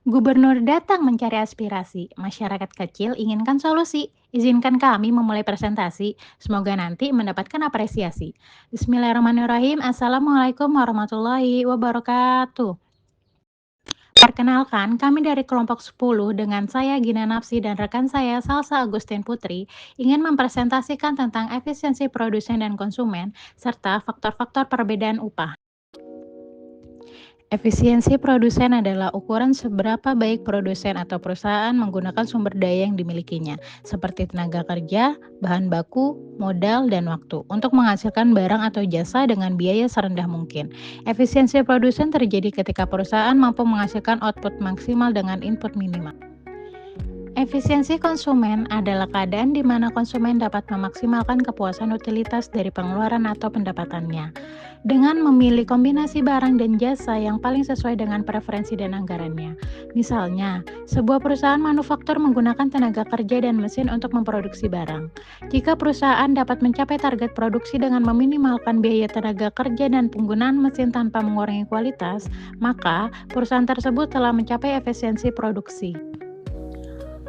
Gubernur datang mencari aspirasi, masyarakat kecil inginkan solusi. Izinkan kami memulai presentasi, semoga nanti mendapatkan apresiasi. Bismillahirrahmanirrahim, Assalamualaikum warahmatullahi wabarakatuh. Perkenalkan, kami dari kelompok 10 dengan saya Gina Napsi dan rekan saya Salsa Agustin Putri ingin mempresentasikan tentang efisiensi produsen dan konsumen serta faktor-faktor perbedaan upah. Efisiensi produsen adalah ukuran seberapa baik produsen atau perusahaan menggunakan sumber daya yang dimilikinya, seperti tenaga kerja, bahan baku, modal, dan waktu, untuk menghasilkan barang atau jasa dengan biaya serendah mungkin. Efisiensi produsen terjadi ketika perusahaan mampu menghasilkan output maksimal dengan input minimal. Efisiensi konsumen adalah keadaan di mana konsumen dapat memaksimalkan kepuasan utilitas dari pengeluaran atau pendapatannya dengan memilih kombinasi barang dan jasa yang paling sesuai dengan preferensi dan anggarannya. Misalnya, sebuah perusahaan manufaktur menggunakan tenaga kerja dan mesin untuk memproduksi barang. Jika perusahaan dapat mencapai target produksi dengan meminimalkan biaya tenaga kerja dan penggunaan mesin tanpa mengurangi kualitas, maka perusahaan tersebut telah mencapai efisiensi produksi.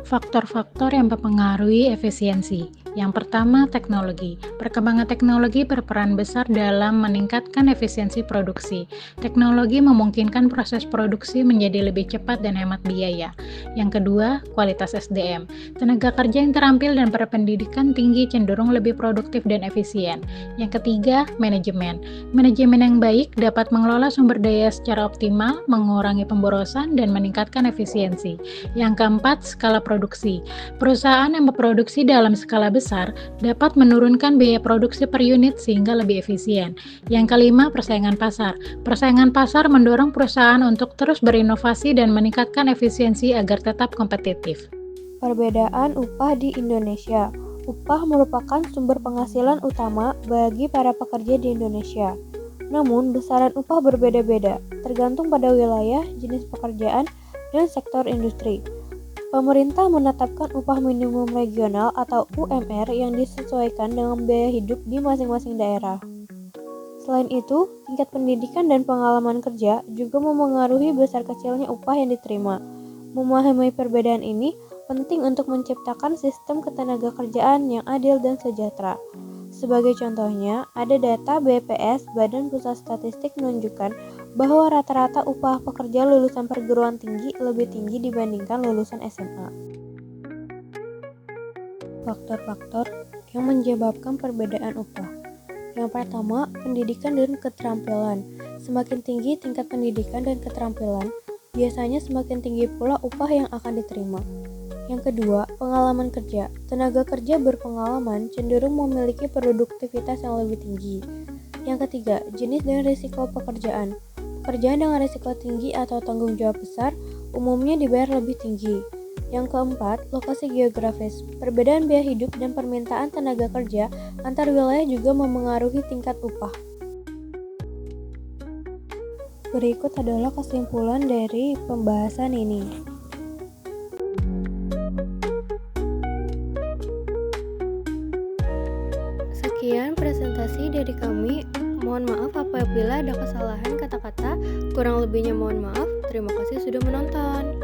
Faktor-faktor yang mempengaruhi efisiensi. Yang pertama, teknologi. Perkembangan teknologi berperan besar dalam meningkatkan efisiensi produksi. Teknologi memungkinkan proses produksi menjadi lebih cepat dan hemat biaya. Yang kedua, kualitas SDM. Tenaga kerja yang terampil dan berpendidikan tinggi cenderung lebih produktif dan efisien. Yang ketiga, manajemen. Manajemen yang baik dapat mengelola sumber daya secara optimal, mengurangi pemborosan, dan meningkatkan efisiensi. Yang keempat, skala produksi. Perusahaan yang memproduksi dalam skala besar dapat menurunkan biaya produksi per unit sehingga lebih efisien. Yang kelima, persaingan pasar. Persaingan pasar mendorong perusahaan untuk terus berinovasi dan meningkatkan efisiensi agar tetap kompetitif. Perbedaan upah di Indonesia. Upah merupakan sumber penghasilan utama bagi para pekerja di Indonesia. Namun, besaran upah berbeda-beda, tergantung pada wilayah, jenis pekerjaan, dan sektor industri. Pemerintah menetapkan upah minimum regional atau UMR yang disesuaikan dengan biaya hidup di masing-masing daerah. Selain itu, tingkat pendidikan dan pengalaman kerja juga memengaruhi besar kecilnya upah yang diterima. Memahami perbedaan ini penting untuk menciptakan sistem ketenagakerjaan yang adil dan sejahtera. Sebagai contohnya, ada data BPS Badan Pusat Statistik menunjukkan bahwa rata-rata upah pekerja lulusan perguruan tinggi lebih tinggi dibandingkan lulusan SMA. Faktor-faktor yang menyebabkan perbedaan upah. Yang pertama, pendidikan dan keterampilan. Semakin tinggi tingkat pendidikan dan keterampilan, biasanya semakin tinggi pula upah yang akan diterima. Yang kedua, pengalaman kerja. Tenaga kerja berpengalaman cenderung memiliki produktivitas yang lebih tinggi. Yang ketiga, jenis dan risiko pekerjaan. Pekerjaan dengan risiko tinggi atau tanggung jawab besar umumnya dibayar lebih tinggi. Yang keempat, lokasi geografis. Perbedaan biaya hidup dan permintaan tenaga kerja antar wilayah juga memengaruhi tingkat upah. Berikut adalah kesimpulan dari pembahasan ini. Sekian presentasi dari kami. Mohon maaf apabila ada kesalahan kata-kata. Kurang lebihnya mohon maaf. Terima kasih sudah menonton.